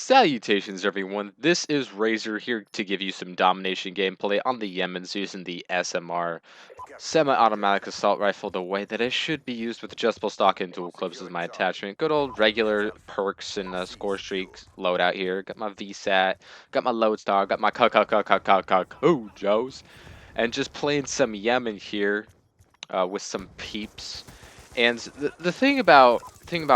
Salutations everyone, this is Razor here to give you some domination gameplay on the Yemens using the SMR semi-automatic assault rifle the way that it should be used with adjustable stock and dual clips as my attachment. Good old regular perks and score streaks loadout here. Got my VSAT, got my lodestar, got my Joes, and just playing some Yemen here with some peeps. And the thing about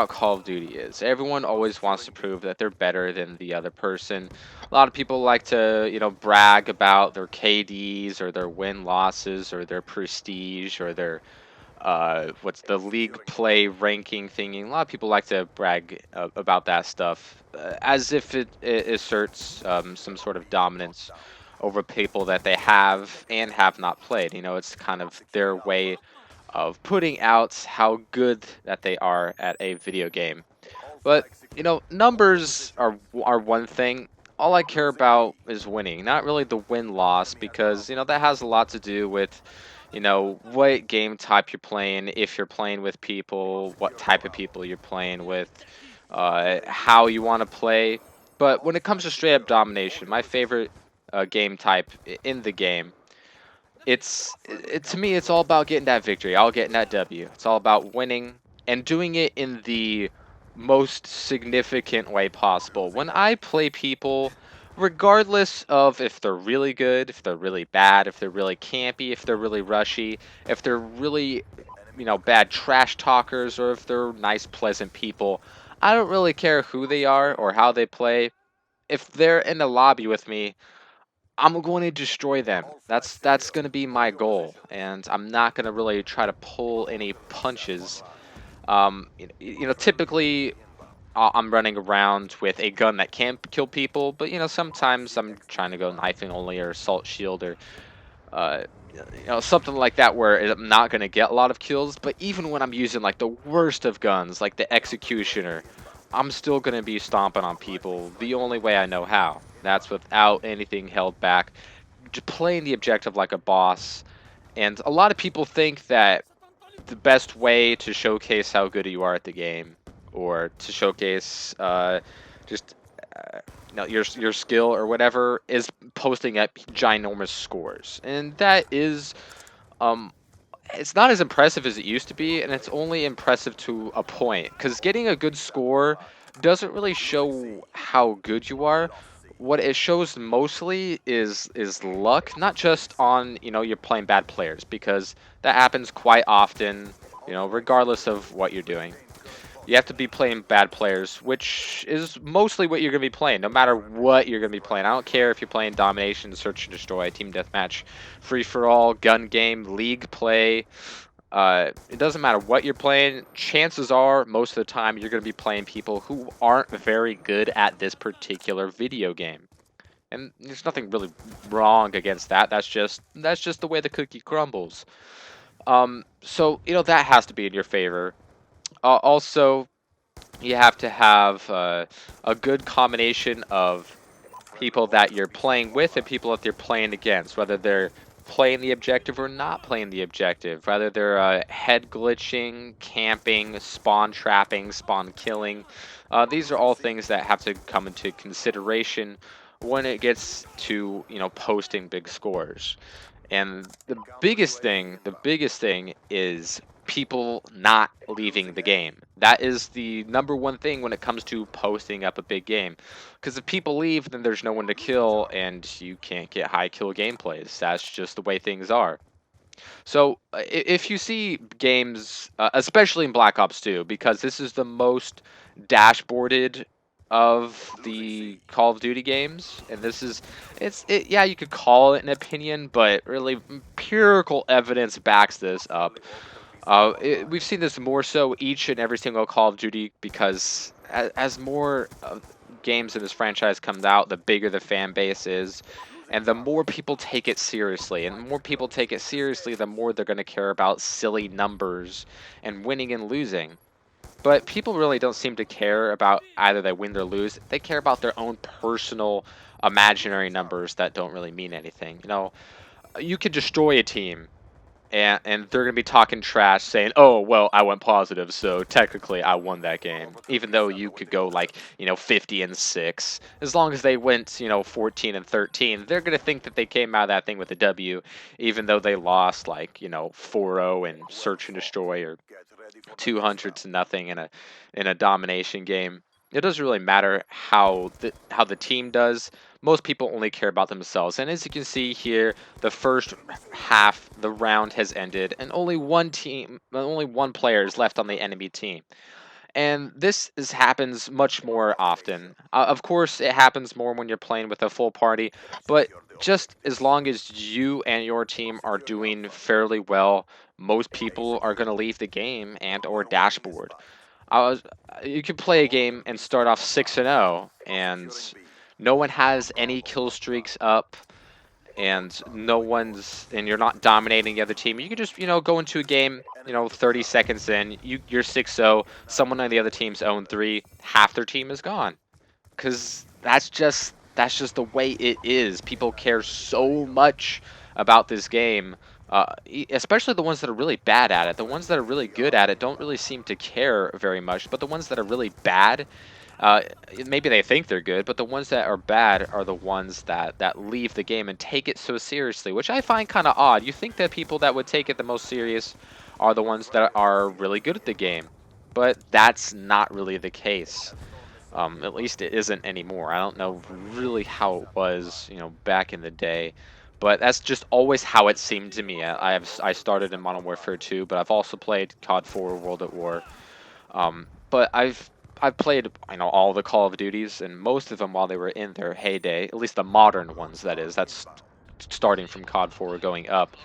Call of Duty is everyone always wants to prove that they're better than the other person. A lot of people like to, brag about their KDs or their win losses or their prestige or their what's the league play ranking thingy. A lot of people like to brag about that stuff as if it asserts some sort of dominance over people that they have and have not played. It's kind of their way of putting out how good that they are at a video game. But numbers are one thing. All I care about is winning, not really the win-loss, because that has a lot to do with what game type you're playing, if you're playing with people, what type of people you're playing with, how you want to play. But when it comes to straight up domination, my favorite game type in the game, to me it's all about getting that victory, all getting that W. It's all about winning and doing it in the most significant way possible. When I play people, regardless of if they're really good, if they're really bad, if they're really campy, if they're really rushy, if they're really bad trash talkers, or if they're nice pleasant people, I don't really care who they are or how they play. If they're in the lobby with me, I'm going to destroy them. That's going to be my goal, and I'm not going to really try to pull any punches. Typically I'm running around with a gun that can kill people, but sometimes I'm trying to go knifing only or assault shield or uh, something like that where I'm not going to get a lot of kills. But even when I'm using like the worst of guns, like the Executioner, I'm still going to be stomping on people the only way I know how. That's without anything held back, just playing the objective like a boss. And a lot of people think that the best way to showcase how good you are at the game, or to showcase just your skill or whatever, is posting at ginormous scores, and that is um it's not as impressive as it used to be, and it's only impressive to a point, because getting a good score doesn't really show how good you are. What it shows mostly is luck, not just on you're playing bad players, because that happens quite often, regardless of what you're doing. You have to be playing bad players, which is mostly what you're going to be playing, no matter what you're going to be playing. I don't care if you're playing domination, search and destroy, team deathmatch, free for all, gun game, league play. It doesn't matter what you're playing. Chances are, most of the time, you're going to be playing people who aren't very good at this particular video game. And there's nothing really wrong against that. That's just the way the cookie crumbles. So that has to be in your favor. Also, you have to have a good combination of people that you're playing with and people that you're playing against, whether they're playing the objective or not playing the objective, whether they're head glitching, camping, spawn trapping, spawn killing. These are all things that have to come into consideration when it gets to posting big scores. And the biggest thing is people not leaving the game. That is the number one thing when it comes to posting up a big game. Because if people leave, then there's no one to kill, and you can't get high kill gameplays. That's just the way things are. So if you see games, especially in Black Ops 2, because this is the most dashboarded of the Call of Duty games, and yeah, you could call it an opinion, but really empirical evidence backs this up. We've seen this more so each and every single Call of Duty, because as more games in this franchise comes out, the bigger the fan base is, and the more people take it seriously. And the more people take it seriously, the more they're going to care about silly numbers and winning and losing. But people really don't seem to care about either they win or lose. They care about their own personal imaginary numbers that don't really mean anything. You can destroy a team and they're gonna be talking trash, saying, "Oh, well, I went positive, so technically I won that game," even though you could go like 50-6. As long as they went 14-13, they're gonna think that they came out of that thing with a W, even though they lost like 4-0 and search and destroy or 200 to nothing in a domination game. It doesn't really matter how the team does. Most people only care about themselves. And as you can see here, the first half, the round has ended, and only one player is left on the enemy team. And happens much more often. Of course, it happens more when you're playing with a full party, but just as long as you and your team are doing fairly well, most people are going to leave the game and or dashboard. You could play a game and start off 6-0, and no one has any kill streaks up, and you're not dominating the other team. You can just go into a game, 30 seconds in, you're 6-0, someone on the other team's own 3, half their team is gone, because that's just the way it is. People care so much about this game, especially the ones that are really bad at it. The ones that are really good at it don't really seem to care very much, but the ones that are really bad, uh, maybe they think they're good, but the ones that are bad are the ones that leave the game and take it so seriously, which I find kind of odd. You think that people that would take it the most serious are the ones that are really good at the game, but that's not really the case. At least it isn't anymore. I don't know really how it was, back in the day, but that's just always how it seemed to me. I started in Modern Warfare 2, but I've also played COD 4, World at War. But I've played all the Call of Duties, and most of them while they were in their heyday, at least the modern ones. That is, that's starting from COD 4 going up.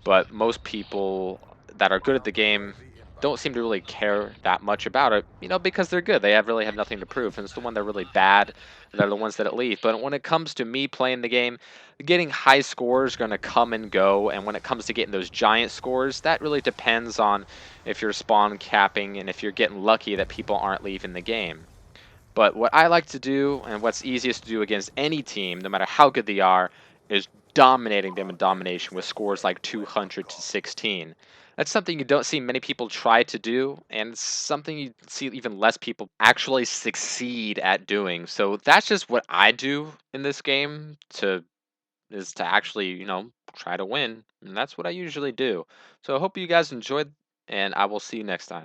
But most people that are good at the game don't seem to really care that much about it, because they're good. They have nothing to prove, and it's the one that are really bad that are the ones that leave. But when it comes to me playing the game, getting high scores going to come and go, and when it comes to getting those giant scores, that really depends on if you're spawn capping and if you're getting lucky that people aren't leaving the game. But what I like to do, and what's easiest to do against any team, no matter how good they are, is dominating them in domination with scores like 200-16. That's something you don't see many people try to do, and it's something you see even less people actually succeed at doing. So that's just what I do in this game to actually, try to win, and that's what I usually do. So I hope you guys enjoyed, and I will see you next time.